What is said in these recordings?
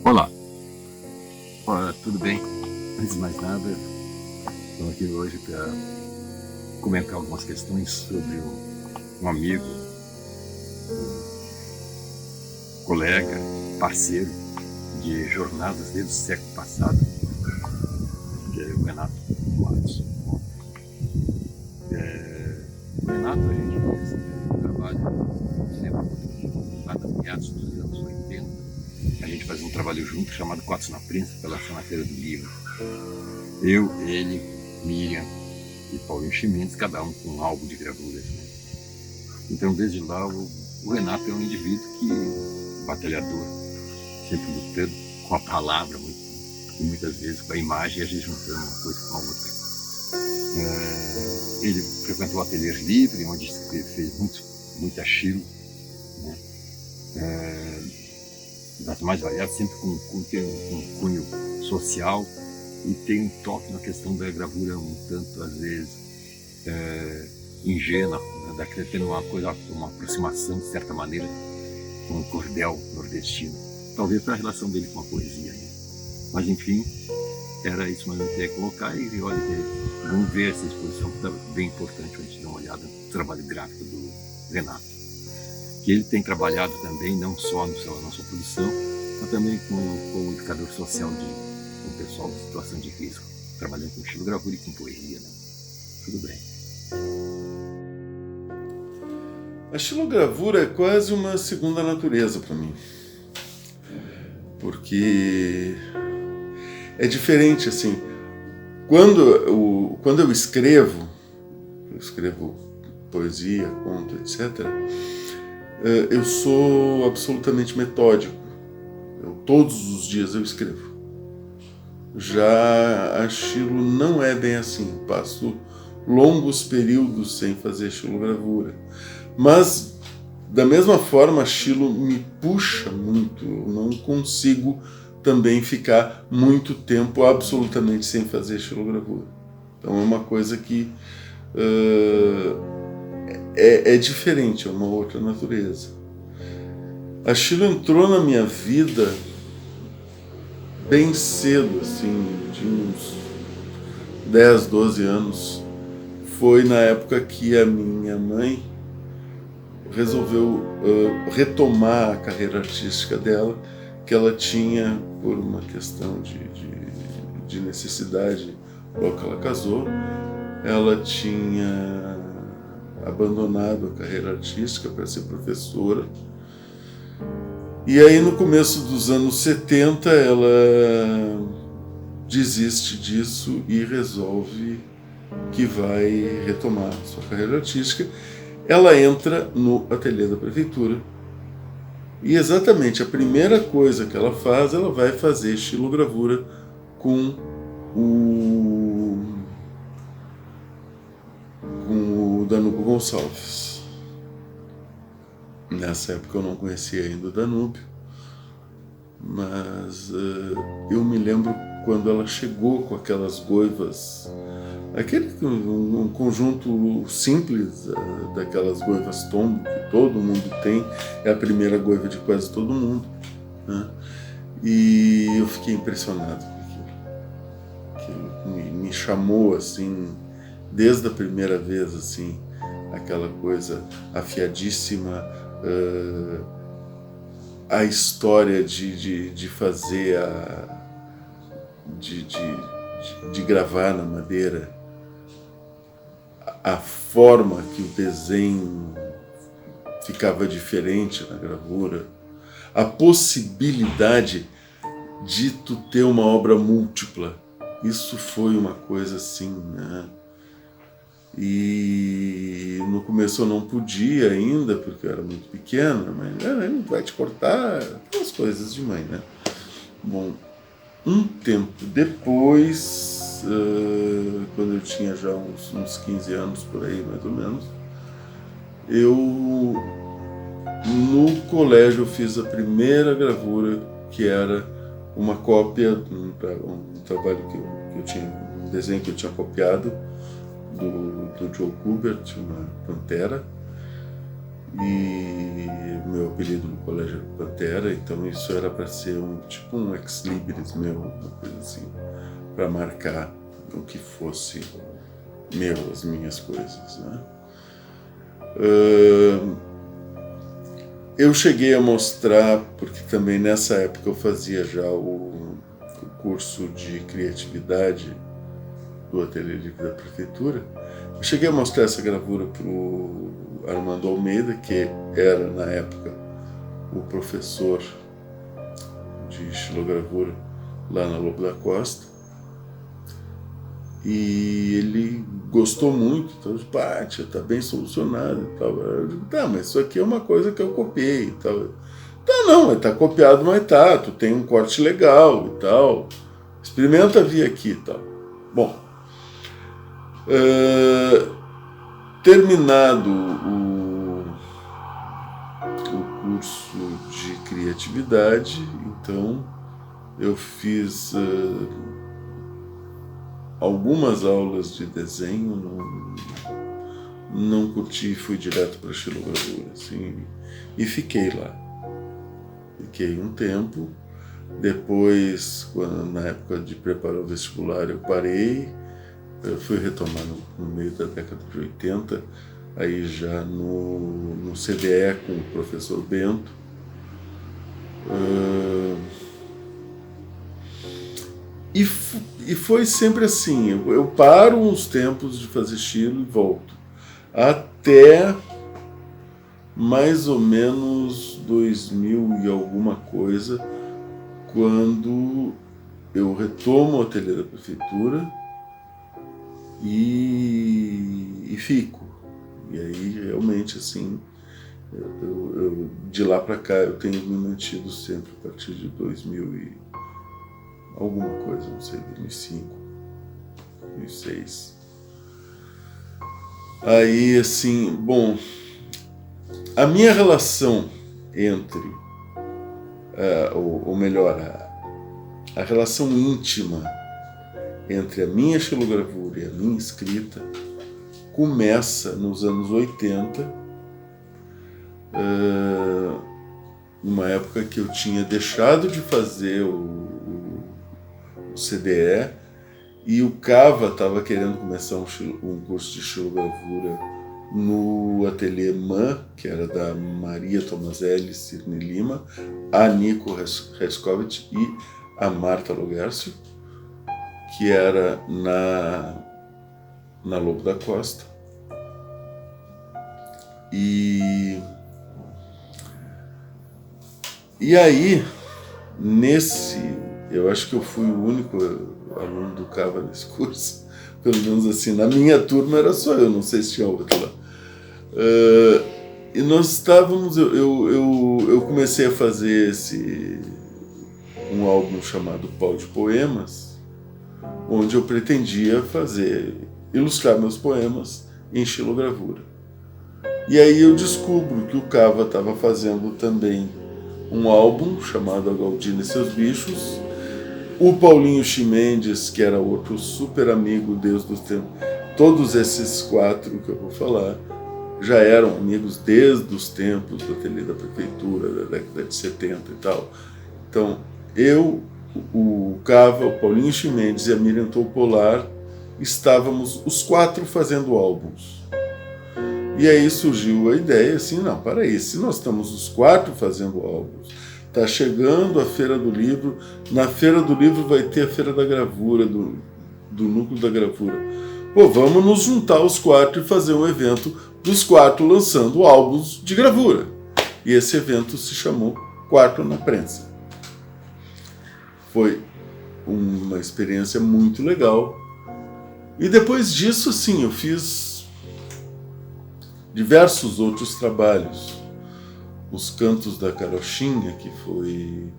Olá, tudo bem? Antes de mais nada, estou aqui hoje para comentar algumas questões sobre um amigo, colega, parceiro de jornadas desde o século passado, que é o Renato Matos. O Renato, a gente conhece o trabalho lá da meados dos anos 80. A gente fazia um trabalho junto chamado Quatro na Prensa, pela na Feira do Livro. Eu, ele, Miriam e Paulinho Chimenez, cada um com um álbum de gravuras. Né? Então, desde lá, o Renato é um indivíduo batalhador, sempre lutando com a palavra, e muitas vezes com a imagem, e a gente juntando uma coisa com a outra. Ele frequentou ateliês livres, onde fez muito achilo, né? Das mais variadas, sempre tem um cunho social, e tem um toque na questão da gravura um tanto, às vezes, ingênua, tendo uma aproximação, de certa maneira, com o cordel nordestino. Talvez para a relação dele com a poesia. Né? Mas, enfim, era isso mesmo que eu queria colocar, e olha, vamos ver essa exposição, que está bem importante a gente dar uma olhada no trabalho gráfico do Renato. Que ele tem trabalhado também, não só na sua produção, mas também como indicador social com o pessoal em situação de risco, trabalhando com xilogravura e com poesia. Né? Tudo bem. A xilogravura é quase uma segunda natureza para mim, porque é diferente, assim, quando eu escrevo poesia, conto, etc., eu sou absolutamente metódico. Todos os dias eu escrevo. Já a xilo não é bem assim. Passo longos períodos sem fazer xilogravura. Mas, da mesma forma, a xilo me puxa muito. Eu não consigo também ficar muito tempo absolutamente sem fazer xilogravura. Então é uma coisa que é diferente, é uma outra natureza. A xilo entrou na minha vida bem cedo, assim, de uns 10, 12 anos. Foi na época que a minha mãe resolveu retomar a carreira artística dela, que ela tinha, por uma questão de necessidade, logo que ela casou, ela tinha abandonado a carreira artística para ser professora. E aí, no começo dos anos 70, ela desiste disso e resolve que vai retomar sua carreira artística. Ela entra no ateliê da prefeitura e exatamente a primeira coisa que ela faz, ela vai fazer xilogravura com o Danúbio Gonçalves. Nessa época eu não conhecia ainda o Danúbio, mas eu me lembro quando ela chegou com aquelas goivas, um conjunto simples daquelas goivas tombo que todo mundo tem, é a primeira goiva de quase todo mundo, né? E eu fiquei impressionado com aquilo. Me chamou assim, desde a primeira vez, assim, aquela coisa afiadíssima, a história de fazer de gravar na madeira, a forma que o desenho ficava diferente na gravura, a possibilidade de tu ter uma obra múltipla. Isso foi uma coisa assim, né? E no começo eu não podia ainda, porque eu era muito pequena, mas não vai te cortar, aquelas coisas de mãe, né? Bom, um tempo depois, quando eu tinha já uns 15 anos por aí, mais ou menos, no colégio eu fiz a primeira gravura, que era uma cópia, um trabalho que eu tinha, um desenho que eu tinha copiado do Joe Kubert, uma Pantera, e meu apelido no colégio era Pantera, então isso era para ser tipo um ex-libris meu, uma coisa assim, para marcar o que fosse meu, as minhas coisas, né? Eu cheguei a mostrar, porque também nessa época eu fazia já o curso de criatividade do Ateliê Livre da Prefeitura, eu cheguei a mostrar essa gravura para o Armando Almeida, que era na época o professor de estilogravura lá na Lobo da Costa, e ele gostou muito, então eu disse, pá, tia, tá bem solucionado e tal. Eu digo, tá, mas isso aqui é uma coisa que eu copiei e tal. Tá, não, mas tá copiado, mas tá, tu tem um corte legal e tal, experimenta vir aqui e tal. Bom, terminado o curso de criatividade, então eu fiz algumas aulas de desenho, não curti, fui direto para a estilogravura, assim, e fiquei lá. Fiquei um tempo, depois, na época de preparar o vestibular, eu parei, eu fui retomar no meio da década de 80, aí já no CDE com o professor Bento. E foi sempre assim, eu paro uns tempos de fazer estilo e volto. Até mais ou menos 2000 e alguma coisa, quando eu retomo o ateliê da prefeitura e fico. E aí, realmente, assim, de lá para cá, eu tenho me mantido sempre a partir de 2000 e alguma coisa, não sei, 2005, 2006. Aí, assim, bom, a minha relação entre, ou melhor, a relação íntima entre a minha estilogravura e a minha escrita começa nos anos 80, numa época que eu tinha deixado de fazer o CDE e o Cava estava querendo começar um curso de estilogravura no ateliê MAN, que era da Maria Tomazelli Cirne Lima, a Nico Rescovitch e a Marta Logercio, que era na Lobo da Costa. E aí, eu acho que eu fui o único aluno do Cava nesse curso, pelo menos assim, na minha turma era só eu, não sei se tinha outro lá. E nós estávamos, eu comecei a fazer um álbum chamado Pau de Poemas, onde eu pretendia ilustrar meus poemas em estilogravura. E aí eu descubro que o Cava estava fazendo também um álbum chamado A Galdina e Seus Bichos. O Paulinho Chimendes, que era outro super amigo desde os tempos, todos esses quatro que eu vou falar, já eram amigos desde os tempos do ateliê da prefeitura, da década de 70 e tal. Então, o Cava, o Paulinho Chimendes e a Miriam Topolar estávamos os quatro fazendo álbuns. E aí surgiu a ideia assim, não, peraí, se nós estamos os quatro fazendo álbuns, está chegando a Feira do Livro, na Feira do Livro vai ter a Feira da Gravura, do Núcleo da Gravura. Pô, vamos nos juntar os quatro e fazer um evento dos quatro lançando álbuns de gravura. E esse evento se chamou Quatro na Prensa. Foi uma experiência muito legal. E depois disso, assim, eu fiz diversos outros trabalhos. Os Cantos da Carochinha, que foi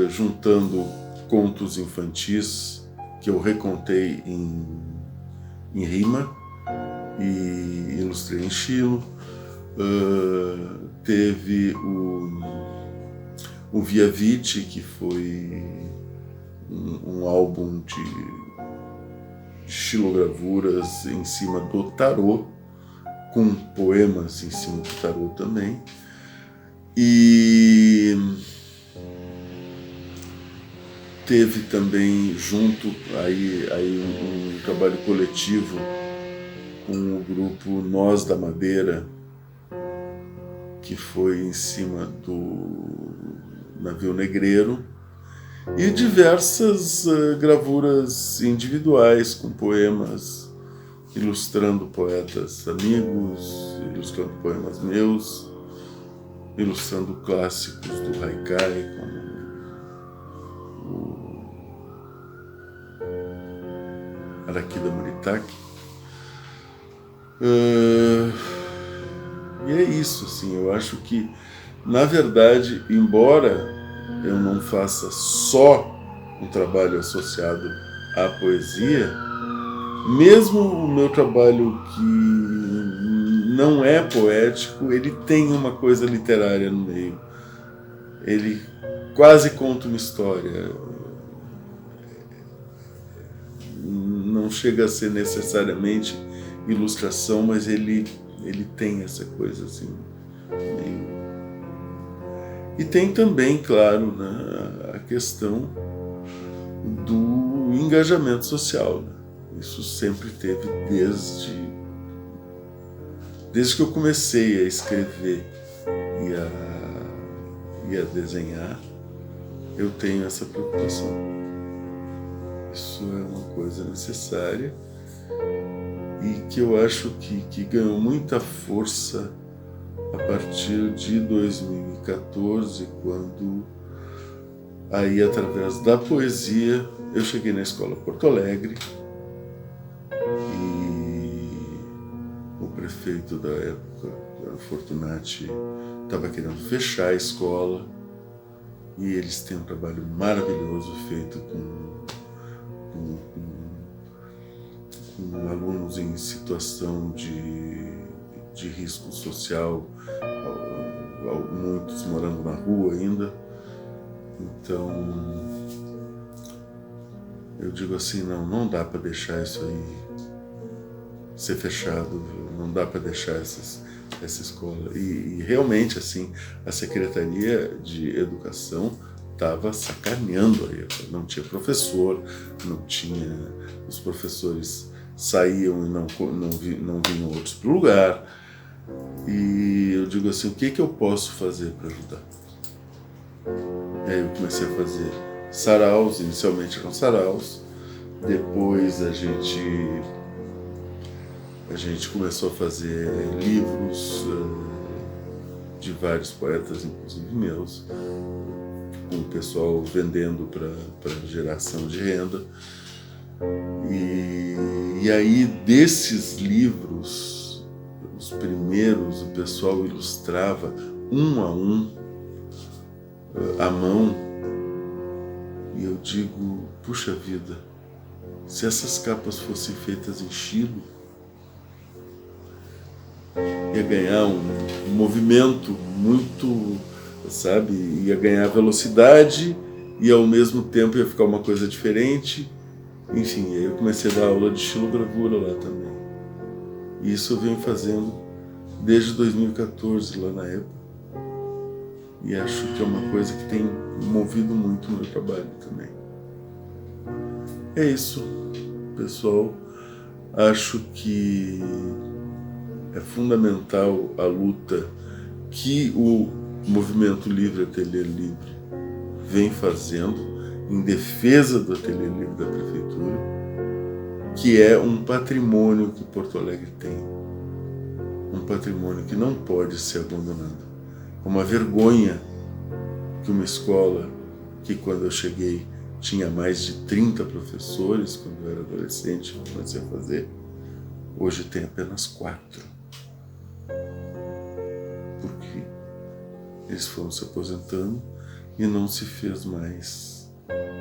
juntando contos infantis que eu recontei em rima e ilustrei em estilo. Teve o Via Vite, que foi um álbum xilogravuras em cima do tarô, com poemas em cima do tarô também. E teve também junto aí um trabalho coletivo com o grupo Nós da Madeira, que foi em cima do navio negreiro, e diversas gravuras individuais com poemas, ilustrando poetas amigos, ilustrando poemas meus, ilustrando clássicos do Haikai, como o Arakida Muritaki. E é isso, assim, eu acho que, na verdade, embora eu não faça só um trabalho associado à poesia, mesmo o meu trabalho que não é poético, ele tem uma coisa literária no meio. Ele quase conta uma história. Não chega a ser necessariamente ilustração, mas ele tem essa coisa assim, meio... E tem também, claro, né, a questão do engajamento social, né? Isso sempre teve desde que eu comecei a escrever e a desenhar, eu tenho essa preocupação. Isso é uma coisa necessária e que eu acho que ganhou muita força a partir de 2014, quando aí, através da poesia, eu cheguei na Escola Porto Alegre e o prefeito da época, Fortunati, estava querendo fechar a escola, e eles têm um trabalho maravilhoso feito com alunos em situação de risco social, muitos morando na rua ainda. Então, eu digo assim, não dá para deixar isso aí ser fechado, não dá para deixar essa escola. E realmente, assim, a Secretaria de Educação estava sacaneando aí, não tinha professor, os professores saíam e não vinham outros para o lugar. E eu digo assim, o que eu posso fazer para ajudar? E aí eu comecei a fazer saraus, inicialmente eram saraus, depois a gente começou a fazer livros de vários poetas, inclusive meus, com o pessoal vendendo para geração de renda. E aí, desses livros, os primeiros, o pessoal ilustrava um a um, à mão, e eu digo, puxa vida, se essas capas fossem feitas em Chilo, ia ganhar um movimento muito, sabe, ia ganhar velocidade e ao mesmo tempo ia ficar uma coisa diferente. Enfim, aí eu comecei a dar aula de xilogravura lá também. E isso eu venho fazendo desde 2014, lá na época. E acho que é uma coisa que tem movido muito o meu trabalho também. É isso, pessoal. Acho que é fundamental a luta que o Movimento Livre Ateliê Livre vem fazendo em defesa do Ateliê Livre da Prefeitura, que é um patrimônio que Porto Alegre tem, um patrimônio que não pode ser abandonado. É uma vergonha que uma escola que, quando eu cheguei, tinha mais de 30 professores, quando eu era adolescente, comecei a fazer, hoje tem apenas 4. Porque eles foram se aposentando e não se fez mais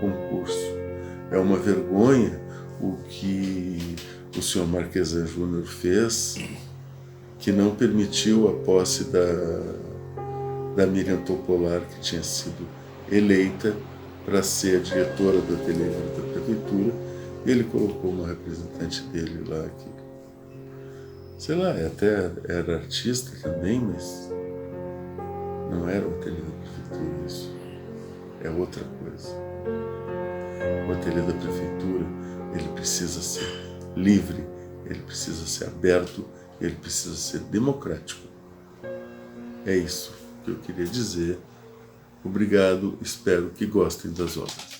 concurso. É uma vergonha o que o senhor Marquesan Júnior fez, que não permitiu a posse da Miriam Topolar, que tinha sido eleita para ser a diretora do Ateliê da Prefeitura, Ele colocou uma representante dele lá que, sei lá, até era artista também, mas não era o ateliê da prefeitura isso. É outra coisa. O ateliê da prefeitura, ele precisa ser livre, ele precisa ser aberto, ele precisa ser democrático. É isso que eu queria dizer. Obrigado, espero que gostem das obras.